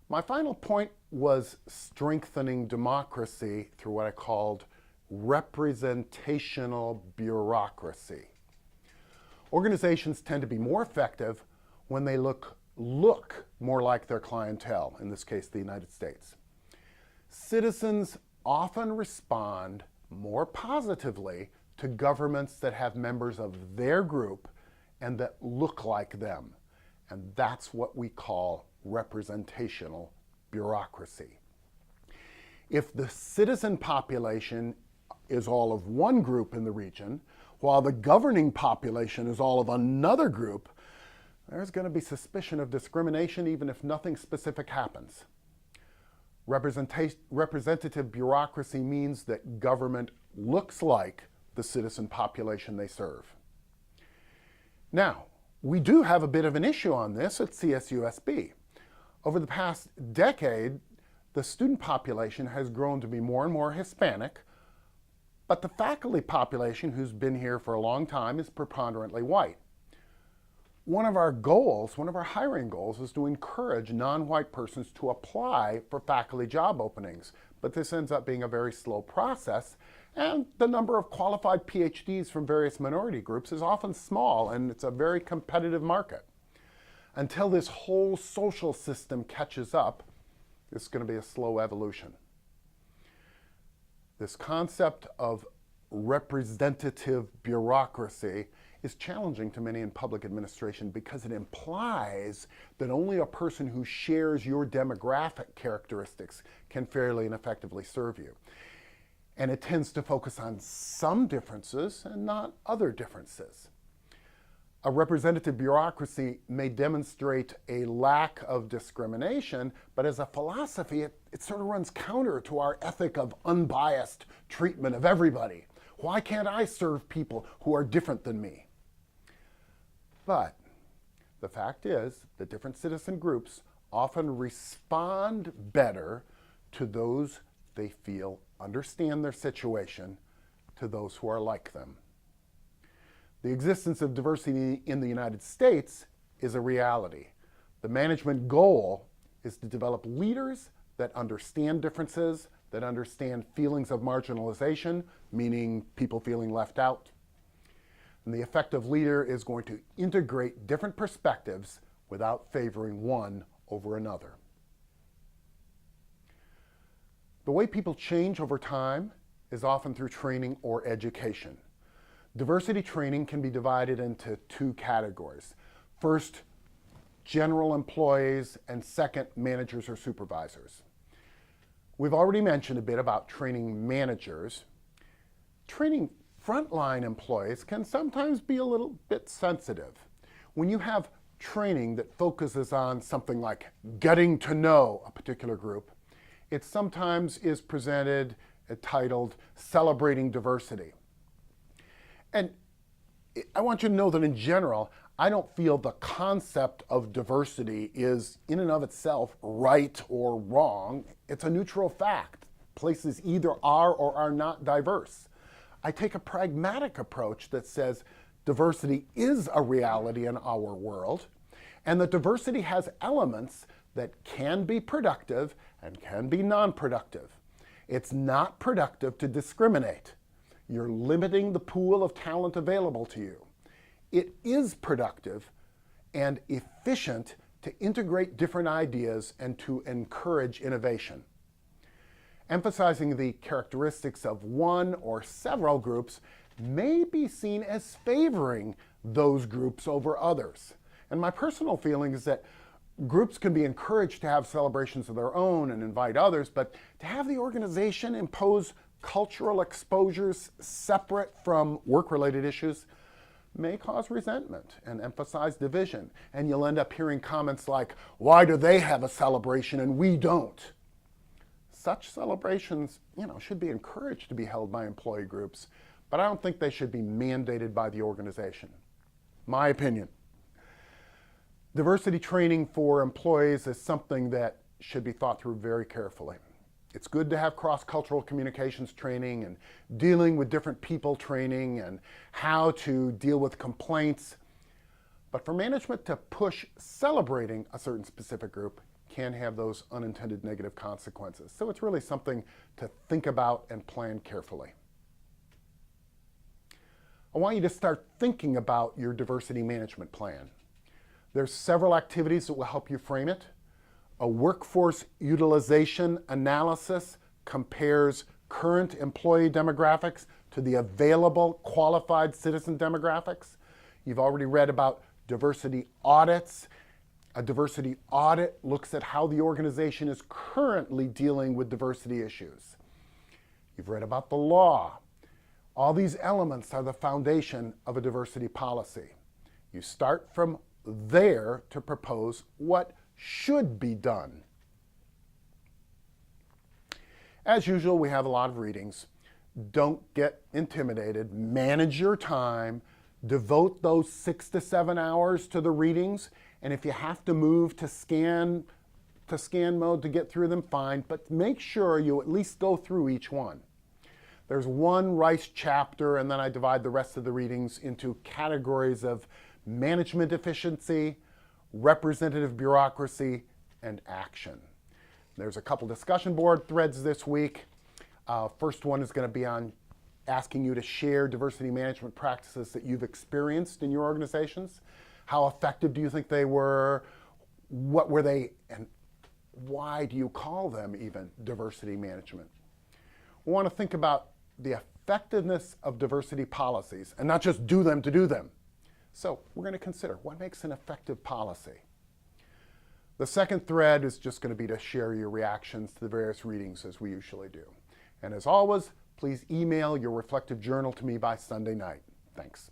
My final point was strengthening democracy through what I called representational bureaucracy. Organizations tend to be more effective when they look more like their clientele, in this case, the United States. Citizens often respond more positively to governments that have members of their group and that look like them. And that's what we call representational bureaucracy. If the citizen population is all of one group in the region, while the governing population is all of another group, there's going to be suspicion of discrimination even if nothing specific happens. Representative bureaucracy means that government looks like the citizen population they serve. Now, we do have a bit of an issue on this at CSUSB. Over the past decade, the student population has grown to be more and more Hispanic, but the faculty population, who's been here for a long time, is preponderantly white. One of our hiring goals, is to encourage non-white persons to apply for faculty job openings. But this ends up being a very slow process, and the number of qualified PhDs from various minority groups is often small, and it's a very competitive market. Until this whole social system catches up, it's going to be a slow evolution. This concept of representative bureaucracy is challenging to many in public administration because it implies that only a person who shares your demographic characteristics can fairly and effectively serve you. And it tends to focus on some differences and not other differences. A representative bureaucracy may demonstrate a lack of discrimination, but as a philosophy, it sort of runs counter to our ethic of unbiased treatment of everybody. Why can't I serve people who are different than me? But the fact is that different citizen groups often respond better to those they feel understand their situation, to those who are like them. The existence of diversity in the United States is a reality. The management goal is to develop leaders that understand differences, that understand feelings of marginalization, meaning people feeling left out. And the effective leader is going to integrate different perspectives without favoring one over another. The way people change over time is often through training or education. Diversity training can be divided into two categories. First, general employees, and second, managers or supervisors. We've already mentioned a bit about training managers. Training frontline employees can sometimes be a little bit sensitive. When you have training that focuses on something like getting to know a particular group, it sometimes is presented titled Celebrating Diversity. And I want you to know that in general, I don't feel the concept of diversity is in and of itself right or wrong. It's a neutral fact. Places either are or are not diverse. I take a pragmatic approach that says diversity is a reality in our world, and that diversity has elements that can be productive and can be non-productive. It's not productive to discriminate. You're limiting the pool of talent available to you. It is productive and efficient to integrate different ideas and to encourage innovation. Emphasizing the characteristics of one or several groups may be seen as favoring those groups over others. And my personal feeling is that groups can be encouraged to have celebrations of their own and invite others, but to have the organization impose cultural exposures separate from work-related issues may cause resentment and emphasize division. And you'll end up hearing comments like, why do they have a celebration and we don't? Such celebrations, should be encouraged to be held by employee groups, but I don't think they should be mandated by the organization. My opinion. Diversity training for employees is something that should be thought through very carefully. It's good to have cross-cultural communications training and dealing with different people training and how to deal with complaints. But for management to push celebrating a certain specific group can have those unintended negative consequences. So it's really something to think about and plan carefully. I want you to start thinking about your diversity management plan. There's several activities that will help you frame it. A workforce utilization analysis compares current employee demographics to the available qualified citizen demographics. You've already read about diversity audits. A diversity audit looks at how the organization is currently dealing with diversity issues. You've read about the law. All these elements are the foundation of a diversity policy. You start from there to propose what should be done. As usual, we have a lot of readings. Don't get intimidated. Manage your time. Devote those 6 to 7 hours to the readings. And if you have to move to scan mode to get through them, fine. But make sure you at least go through each one. There's one Rice chapter, and then I divide the rest of the readings into categories of management efficiency, representative bureaucracy, and action. There's a couple discussion board threads this week. First one is going to be on asking you to share diversity management practices that you've experienced in your organizations. How effective do you think they were? What were they, and why do you call them even diversity management? We want to think about the effectiveness of diversity policies and not just do them to do them. So we're going to consider what makes an effective policy. The second thread is just going to be to share your reactions to the various readings as we usually do. And as always, please email your reflective journal to me by Sunday night. Thanks.